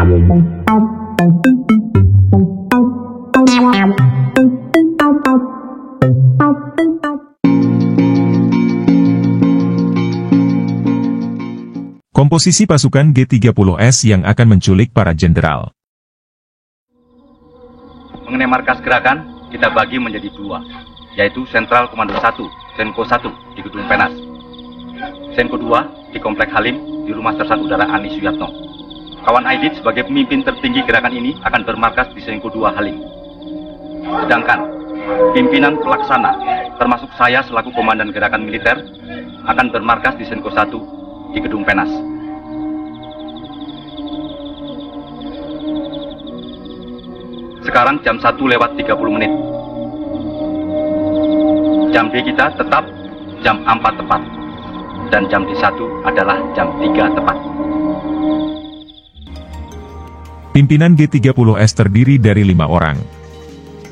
Komposisi pasukan G30S yang akan menculik para jenderal. Mengenai markas gerakan, kita bagi menjadi dua, yaitu Sentral Komando 1, Senko 1 di Gedung Penas, Senko 2 di Komplek Halim di Rumah Sersan Udara Ani Suyatno. Kawan Aidit sebagai pemimpin tertinggi gerakan ini akan bermarkas di Senko 2 Halim. Sedangkan pimpinan pelaksana, termasuk saya selaku komandan gerakan militer, akan bermarkas di Senko 1 di Gedung Penas. Sekarang jam 1:30. Jam D kita tetap jam 4 tepat. Dan jam D1 adalah jam 3 tepat. Pimpinan G30S terdiri dari 5 orang.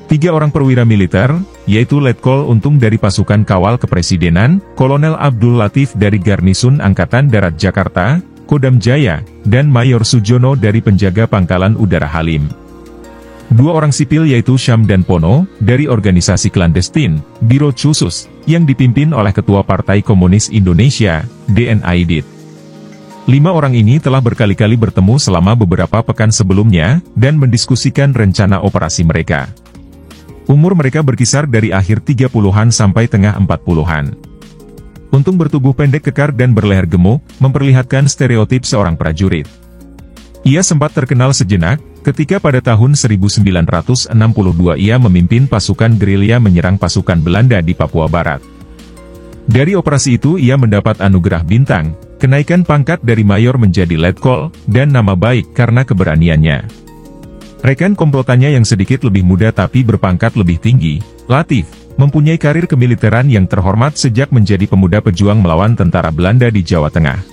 3 orang perwira militer, yaitu Letkol Untung dari pasukan kawal kepresidenan, Kolonel Abdul Latif dari Garnisun Angkatan Darat Jakarta, Kodam Jaya, dan Mayor Sujono dari penjaga Pangkalan Udara Halim. 2 orang sipil yaitu Syam dan Pono, dari organisasi klandestin, Biro Khusus, yang dipimpin oleh Ketua Partai Komunis Indonesia, DN Aidit. 5 orang ini telah berkali-kali bertemu selama beberapa pekan sebelumnya, dan mendiskusikan rencana operasi mereka. Umur mereka berkisar dari akhir 30-an sampai tengah 40-an. Untung bertubuh pendek kekar dan berleher gemuk, memperlihatkan stereotip seorang prajurit. Ia sempat terkenal sejenak, ketika pada tahun 1962 ia memimpin pasukan gerilya menyerang pasukan Belanda di Papua Barat. Dari operasi itu ia mendapat anugerah bintang, kenaikan pangkat dari mayor menjadi letkol, dan nama baik karena keberaniannya. Rekan komplotannya yang sedikit lebih muda tapi berpangkat lebih tinggi, Latif, mempunyai karir kemiliteran yang terhormat sejak menjadi pemuda pejuang melawan tentara Belanda di Jawa Tengah.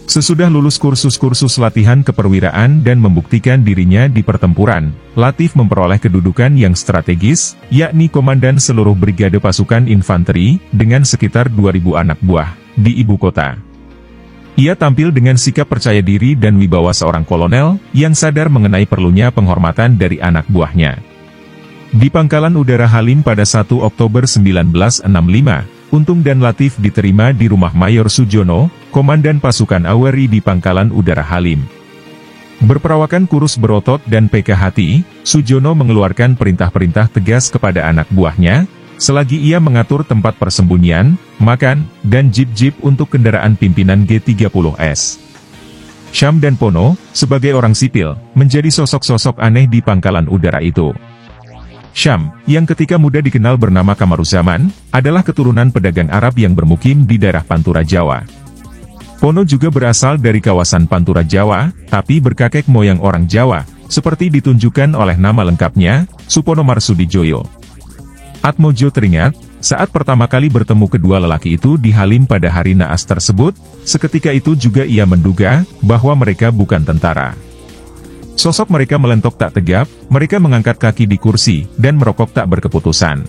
Sesudah lulus kursus-kursus latihan keperwiraan dan membuktikan dirinya di pertempuran, Latif memperoleh kedudukan yang strategis, yakni komandan seluruh brigade pasukan infanteri, dengan sekitar 2.000 anak buah, di ibu kota. Ia tampil dengan sikap percaya diri dan wibawa seorang kolonel, yang sadar mengenai perlunya penghormatan dari anak buahnya. Di Pangkalan Udara Halim pada 1 Oktober 1965, Untung dan Latif diterima di rumah Mayor Sujono, komandan pasukan Awari di Pangkalan Udara Halim. Berperawakan kurus berotot dan peka hati, Sujono mengeluarkan perintah-perintah tegas kepada anak buahnya, selagi ia mengatur tempat persembunyian, makan, dan jeep-jeep untuk kendaraan pimpinan G30S. Syam dan Pono, sebagai orang sipil, menjadi sosok-sosok aneh di Pangkalan Udara itu. Syam, yang ketika muda dikenal bernama Kamaruzaman, adalah keturunan pedagang Arab yang bermukim di daerah Pantura Jawa. Pono juga berasal dari kawasan Pantura Jawa, tapi berkakek moyang orang Jawa, seperti ditunjukkan oleh nama lengkapnya, Supono Marsudijoyo. Atmojo teringat, saat pertama kali bertemu kedua lelaki itu di Halim pada hari naas tersebut, seketika itu juga ia menduga, bahwa mereka bukan tentara. Sosok mereka melentok tak tegap, mereka mengangkat kaki di kursi, dan merokok tak berkeputusan.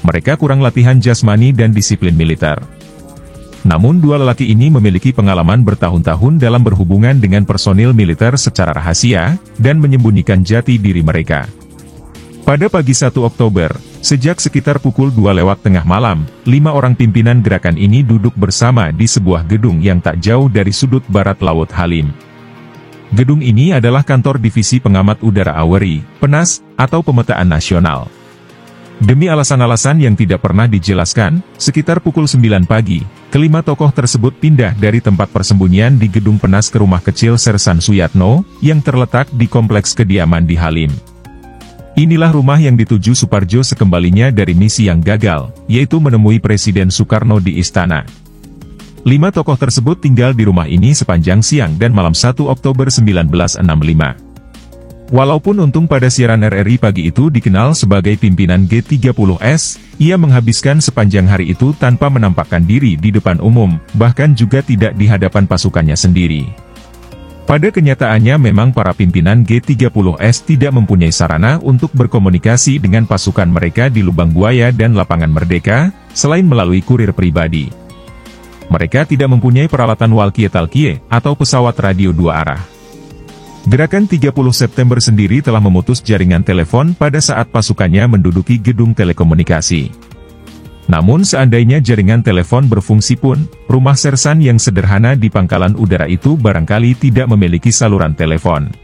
Mereka kurang latihan jasmani dan disiplin militer. Namun dua lelaki ini memiliki pengalaman bertahun-tahun dalam berhubungan dengan personil militer secara rahasia, dan menyembunyikan jati diri mereka. Pada pagi 1 Oktober, sejak sekitar pukul 2 lewat tengah malam, 5 orang pimpinan gerakan ini duduk bersama di sebuah gedung yang tak jauh dari sudut barat Laut Halim. Gedung ini adalah kantor Divisi Pengamat Udara Awari, PENAS, atau Pemetaan Nasional. Demi alasan-alasan yang tidak pernah dijelaskan, sekitar pukul 9 pagi, kelima tokoh tersebut pindah dari tempat persembunyian di Gedung PENAS ke rumah kecil Sersan Suyatno, yang terletak di kompleks kediaman di Halim. Inilah rumah yang dituju Suparjo sekembalinya dari misi yang gagal, yaitu menemui Presiden Soekarno di istana. 5 tokoh tersebut tinggal di rumah ini sepanjang siang dan malam 1 Oktober 1965. Walaupun Untung pada siaran RRI pagi itu dikenal sebagai pimpinan G30S, ia menghabiskan sepanjang hari itu tanpa menampakkan diri di depan umum, bahkan juga tidak di hadapan pasukannya sendiri. Pada kenyataannya memang para pimpinan G30S tidak mempunyai sarana untuk berkomunikasi dengan pasukan mereka di Lubang Buaya dan Lapangan Merdeka, selain melalui kurir pribadi. Mereka tidak mempunyai peralatan walkie-talkie atau pesawat radio 2 arah. Gerakan 30 September sendiri telah memutus jaringan telepon pada saat pasukannya menduduki gedung telekomunikasi. Namun seandainya jaringan telepon berfungsi pun, rumah Sersan yang sederhana di pangkalan udara itu barangkali tidak memiliki saluran telepon.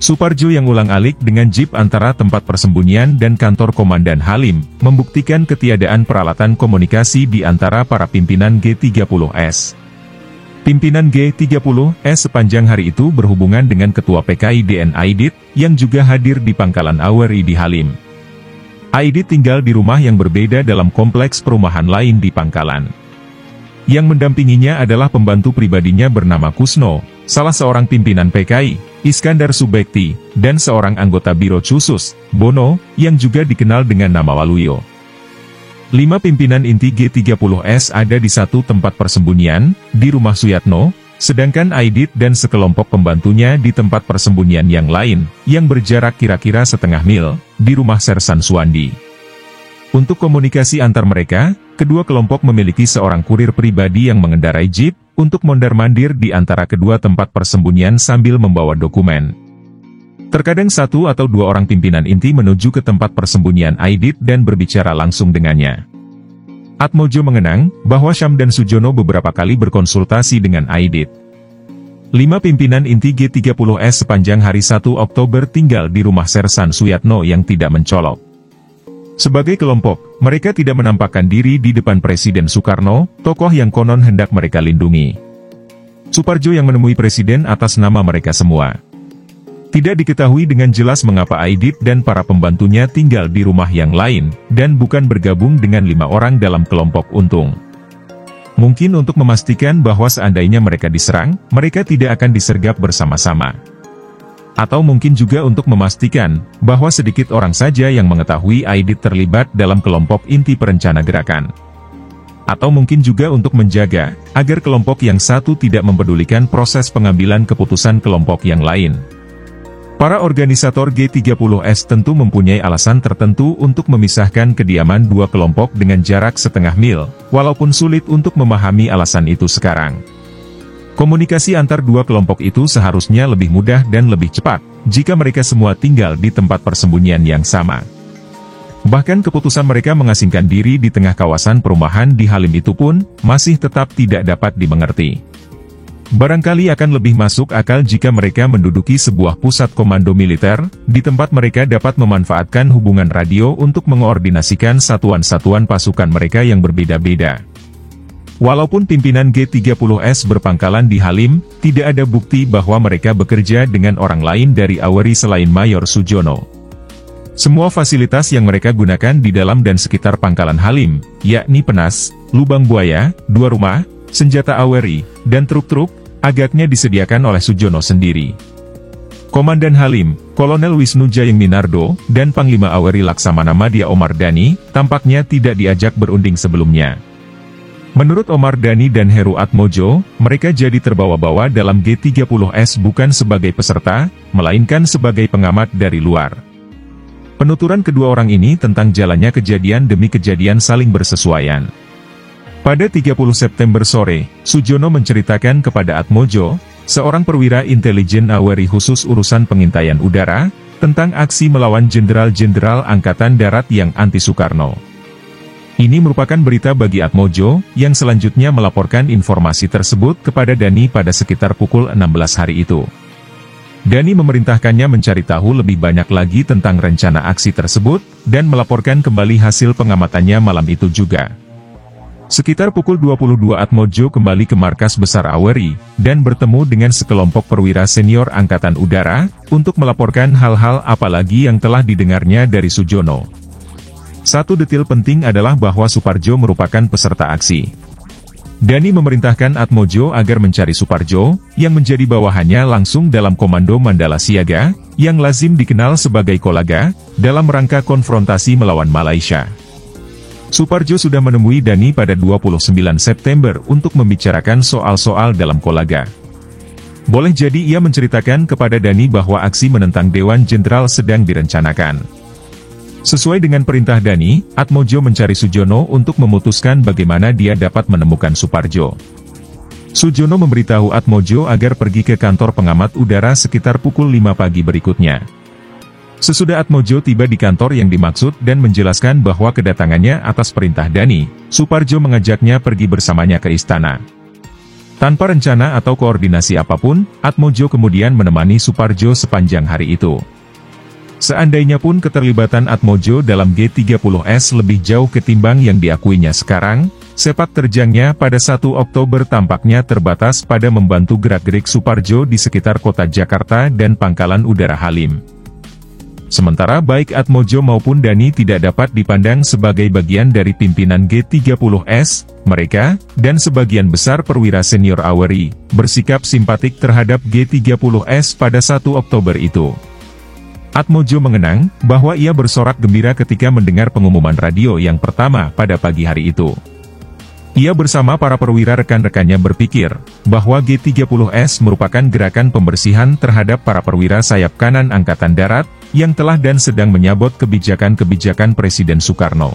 Suparjo yang ulang-alik dengan jeep antara tempat persembunyian dan kantor Komandan Halim, membuktikan ketiadaan peralatan komunikasi di antara para pimpinan G30S. Pimpinan G30S sepanjang hari itu berhubungan dengan Ketua PKIDN Aidit, yang juga hadir di pangkalan Aweri di Halim. Aidit tinggal di rumah yang berbeda dalam kompleks perumahan lain di pangkalan. Yang mendampinginya adalah pembantu pribadinya bernama Kusno, salah seorang pimpinan PKI, Iskandar Subekti, dan seorang anggota Biro Khusus, Bono, yang juga dikenal dengan nama Waluyo. 5 pimpinan inti G30S ada di satu tempat persembunyian, di rumah Suyatno, sedangkan Aidit dan sekelompok pembantunya di tempat persembunyian yang lain, yang berjarak kira-kira setengah mil, di rumah Sersan Suwandi. Untuk komunikasi antar mereka, kedua kelompok memiliki seorang kurir pribadi yang mengendarai jeep, untuk mondar-mandir di antara kedua tempat persembunyian sambil membawa dokumen. Terkadang 1 atau 2 orang pimpinan inti menuju ke tempat persembunyian Aidit dan berbicara langsung dengannya. Atmojo mengenang bahwa Syam dan Sujono beberapa kali berkonsultasi dengan Aidit. 5 pimpinan inti G30S sepanjang hari 1 Oktober tinggal di rumah Sersan Suyatno yang tidak mencolok. Sebagai kelompok, mereka tidak menampakkan diri di depan Presiden Soekarno, tokoh yang konon hendak mereka lindungi. Suparjo yang menemui Presiden atas nama mereka semua. Tidak diketahui dengan jelas mengapa Aidit dan para pembantunya tinggal di rumah yang lain, dan bukan bergabung dengan 5 orang dalam kelompok Untung. Mungkin untuk memastikan bahwa seandainya mereka diserang, mereka tidak akan disergap bersama-sama. Atau mungkin juga untuk memastikan bahwa sedikit orang saja yang mengetahui Aidit terlibat dalam kelompok inti perencana gerakan. Atau mungkin juga untuk menjaga agar kelompok yang satu tidak mempedulikan proses pengambilan keputusan kelompok yang lain. Para organisator G30S tentu mempunyai alasan tertentu untuk memisahkan kediaman 2 kelompok dengan jarak setengah mil, walaupun sulit untuk memahami alasan itu sekarang. Komunikasi antar 2 kelompok itu seharusnya lebih mudah dan lebih cepat, jika mereka semua tinggal di tempat persembunyian yang sama. Bahkan keputusan mereka mengasingkan diri di tengah kawasan perumahan di Halim itu pun, masih tetap tidak dapat dimengerti. Barangkali akan lebih masuk akal jika mereka menduduki sebuah pusat komando militer, di tempat mereka dapat memanfaatkan hubungan radio untuk mengoordinasikan satuan-satuan pasukan mereka yang berbeda-beda. Walaupun pimpinan G30S berpangkalan di Halim, tidak ada bukti bahwa mereka bekerja dengan orang lain dari Aweri selain Mayor Sujono. Semua fasilitas yang mereka gunakan di dalam dan sekitar pangkalan Halim, yakni penas, lubang buaya, 2 rumah, senjata Aweri, dan truk-truk, agaknya disediakan oleh Sujono sendiri. Komandan Halim, Kolonel Wisnu Jayeng Minardo, dan Panglima Aweri Laksamana Madya Omar Dhani, tampaknya tidak diajak berunding sebelumnya. Menurut Omar Dhani dan Heru Atmojo, mereka jadi terbawa-bawa dalam G30S bukan sebagai peserta, melainkan sebagai pengamat dari luar. Penuturan kedua orang ini tentang jalannya kejadian demi kejadian saling bersesuaian. Pada 30 September sore, Sujono menceritakan kepada Atmojo, seorang perwira intelijen Aweri khusus urusan pengintaian udara, tentang aksi melawan jenderal-jenderal Angkatan Darat yang anti-Soekarno. Ini merupakan berita bagi Atmojo, yang selanjutnya melaporkan informasi tersebut kepada Dhani pada sekitar pukul 16 hari itu. Dhani memerintahkannya mencari tahu lebih banyak lagi tentang rencana aksi tersebut, dan melaporkan kembali hasil pengamatannya malam itu juga. Sekitar pukul 22 Atmojo kembali ke markas besar Aweri, dan bertemu dengan sekelompok perwira senior Angkatan Udara, untuk melaporkan hal-hal apalagi yang telah didengarnya dari Sujono. Satu detail penting adalah bahwa Suparjo merupakan peserta aksi. Dhani memerintahkan Atmojo agar mencari Suparjo, yang menjadi bawahannya langsung dalam Komando Mandala Siaga, yang lazim dikenal sebagai Kolaga, dalam rangka konfrontasi melawan Malaysia. Suparjo sudah menemui Dhani pada 29 September untuk membicarakan soal-soal dalam Kolaga. Boleh jadi ia menceritakan kepada Dhani bahwa aksi menentang Dewan Jenderal sedang direncanakan. Sesuai dengan perintah Dhani, Atmojo mencari Sujono untuk memutuskan bagaimana dia dapat menemukan Suparjo. Sujono memberitahu Atmojo agar pergi ke kantor pengamat udara sekitar pukul 5 pagi berikutnya. Sesudah Atmojo tiba di kantor yang dimaksud dan menjelaskan bahwa kedatangannya atas perintah Dani, Suparjo mengajaknya pergi bersamanya ke istana. Tanpa rencana atau koordinasi apapun, Atmojo kemudian menemani Suparjo sepanjang hari itu. Seandainya pun keterlibatan Atmojo dalam G30S lebih jauh ketimbang yang diakuinya sekarang, sepak terjangnya pada 1 Oktober tampaknya terbatas pada membantu gerak-gerik Suparjo di sekitar kota Jakarta dan Pangkalan Udara Halim. Sementara baik Atmojo maupun Dani tidak dapat dipandang sebagai bagian dari pimpinan G30S, mereka, dan sebagian besar perwira senior AWRI, bersikap simpatik terhadap G30S pada 1 Oktober itu. Atmojo mengenang, bahwa ia bersorak gembira ketika mendengar pengumuman radio yang pertama pada pagi hari itu. Ia bersama para perwira rekan-rekannya berpikir, bahwa G30S merupakan gerakan pembersihan terhadap para perwira sayap kanan Angkatan Darat, yang telah dan sedang menyabot kebijakan-kebijakan Presiden Soekarno.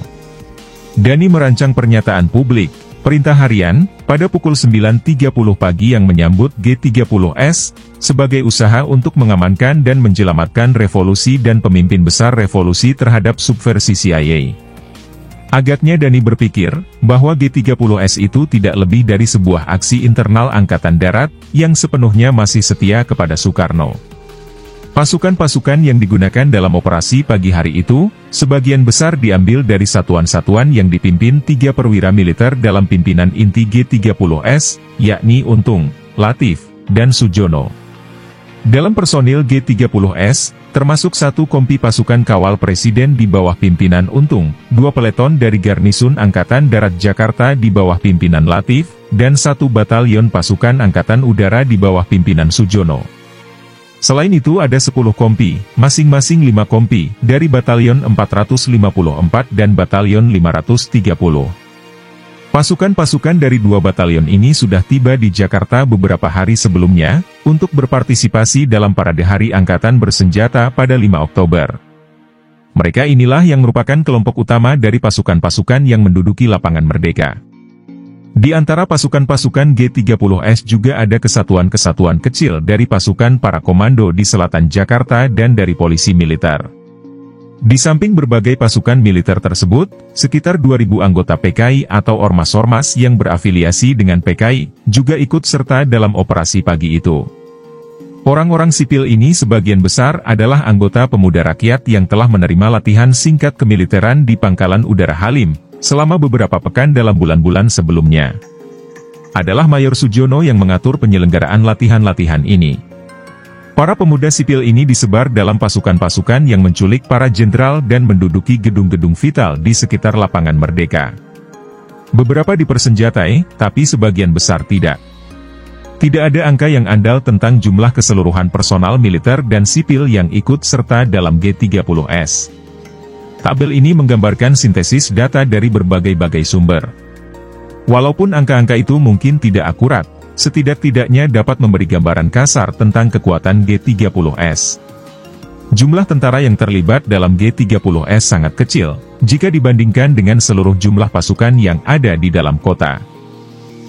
Dani merancang pernyataan publik, perintah harian, pada pukul 9.30 pagi yang menyambut G30S, sebagai usaha untuk mengamankan dan menyelamatkan revolusi dan pemimpin besar revolusi terhadap subversi CIA. Agaknya Dani berpikir, bahwa G30S itu tidak lebih dari sebuah aksi internal Angkatan Darat, yang sepenuhnya masih setia kepada Soekarno. Pasukan-pasukan yang digunakan dalam operasi pagi hari itu, sebagian besar diambil dari satuan-satuan yang dipimpin 3 perwira militer dalam pimpinan inti G30S, yakni Untung, Latif, dan Sujono. Dalam personil G30S, termasuk 1 kompi pasukan kawal presiden di bawah pimpinan Untung, 2 peleton dari Garnisun Angkatan Darat Jakarta di bawah pimpinan Latif, dan 1 batalion pasukan Angkatan Udara di bawah pimpinan Sujono. Selain itu ada 10 kompi, masing-masing 5 kompi, dari Batalion 454 dan Batalion 530. Pasukan-pasukan dari 2 batalion ini sudah tiba di Jakarta beberapa hari sebelumnya, untuk berpartisipasi dalam parade Hari Angkatan Bersenjata pada 5 Oktober. Mereka inilah yang merupakan kelompok utama dari pasukan-pasukan yang menduduki lapangan Merdeka. Di antara pasukan-pasukan G30S juga ada kesatuan-kesatuan kecil dari pasukan para komando di selatan Jakarta dan dari polisi militer. Di samping berbagai pasukan militer tersebut, sekitar 2.000 anggota PKI atau ormas-ormas yang berafiliasi dengan PKI, juga ikut serta dalam operasi pagi itu. Orang-orang sipil ini sebagian besar adalah anggota pemuda rakyat yang telah menerima latihan singkat kemiliteran di Pangkalan Udara Halim, selama beberapa pekan dalam bulan-bulan sebelumnya. Adalah Mayor Sujono yang mengatur penyelenggaraan latihan-latihan ini. Para pemuda sipil ini disebar dalam pasukan-pasukan yang menculik para jenderal dan menduduki gedung-gedung vital di sekitar lapangan Merdeka. Beberapa dipersenjatai, tapi sebagian besar tidak. Tidak ada angka yang andal tentang jumlah keseluruhan personal militer dan sipil yang ikut serta dalam G30S. Tabel ini menggambarkan sintesis data dari berbagai-bagai sumber. Walaupun angka-angka itu mungkin tidak akurat, setidak-tidaknya dapat memberi gambaran kasar tentang kekuatan G30S. Jumlah tentara yang terlibat dalam G30S sangat kecil, jika dibandingkan dengan seluruh jumlah pasukan yang ada di dalam kota.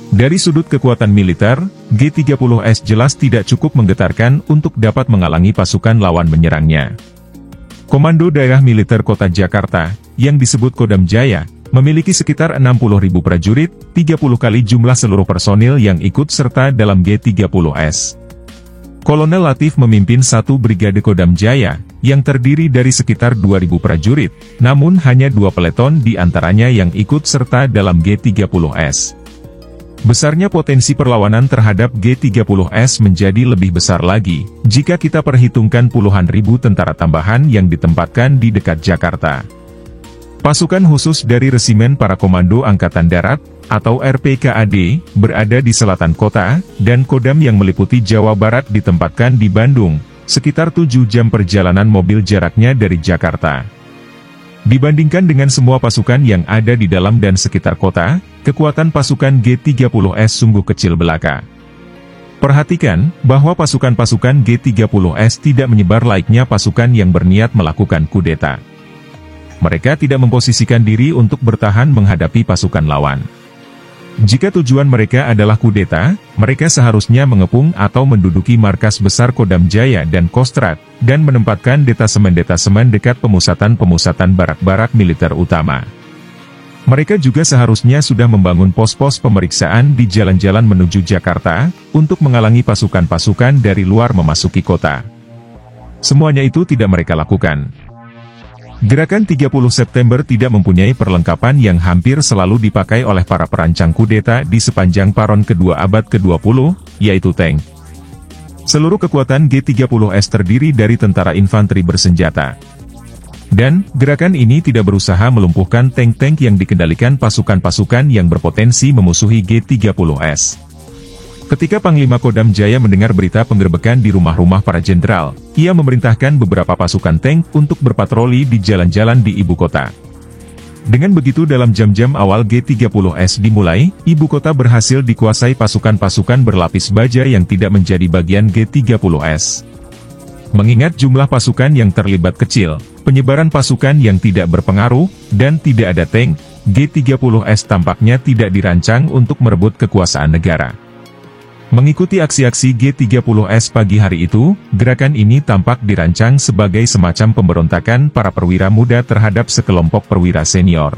Dari sudut kekuatan militer, G30S jelas tidak cukup menggetarkan untuk dapat menghalangi pasukan lawan menyerangnya. Komando Daerah Militer Kota Jakarta, yang disebut Kodam Jaya, memiliki sekitar 60.000 prajurit, 30 kali jumlah seluruh personil yang ikut serta dalam G30S. Kolonel Latif memimpin 1 Brigade Kodam Jaya, yang terdiri dari sekitar 2.000 prajurit, namun hanya 2 peleton di antaranya yang ikut serta dalam G30S. Besarnya potensi perlawanan terhadap G30S menjadi lebih besar lagi, jika kita perhitungkan puluhan ribu tentara tambahan yang ditempatkan di dekat Jakarta. Pasukan khusus dari Resimen Para Komando Angkatan Darat, atau RPKAD, berada di selatan kota, dan Kodam yang meliputi Jawa Barat ditempatkan di Bandung, sekitar 7 jam perjalanan mobil jaraknya dari Jakarta. Dibandingkan dengan semua pasukan yang ada di dalam dan sekitar kota, kekuatan pasukan G30S sungguh kecil belaka. Perhatikan, bahwa pasukan-pasukan G30S tidak menyebar layaknya pasukan yang berniat melakukan kudeta. Mereka tidak memposisikan diri untuk bertahan menghadapi pasukan lawan. Jika tujuan mereka adalah kudeta, mereka seharusnya mengepung atau menduduki markas besar Kodam Jaya dan Kostrad, dan menempatkan detasemen-detasemen dekat pemusatan-pemusatan barak-barak militer utama. Mereka juga seharusnya sudah membangun pos-pos pemeriksaan di jalan-jalan menuju Jakarta, untuk menghalangi pasukan-pasukan dari luar memasuki kota. Semuanya itu tidak mereka lakukan. Gerakan 30 September tidak mempunyai perlengkapan yang hampir selalu dipakai oleh para perancang kudeta di sepanjang paron kedua abad ke-20, yaitu tank. Seluruh kekuatan G30S terdiri dari tentara infanteri bersenjata. Dan, gerakan ini tidak berusaha melumpuhkan tank-tank yang dikendalikan pasukan-pasukan yang berpotensi memusuhi G30S. Ketika Panglima Kodam Jaya mendengar berita penggerbekan di rumah-rumah para jenderal, ia memerintahkan beberapa pasukan tank untuk berpatroli di jalan-jalan di ibu kota. Dengan begitu dalam jam-jam awal G30S dimulai, ibu kota berhasil dikuasai pasukan-pasukan berlapis baja yang tidak menjadi bagian G30S. Mengingat jumlah pasukan yang terlibat kecil, penyebaran pasukan yang tidak berpengaruh, dan tidak ada tank, G30S tampaknya tidak dirancang untuk merebut kekuasaan negara. Mengikuti aksi-aksi G30S pagi hari itu, gerakan ini tampak dirancang sebagai semacam pemberontakan para perwira muda terhadap sekelompok perwira senior.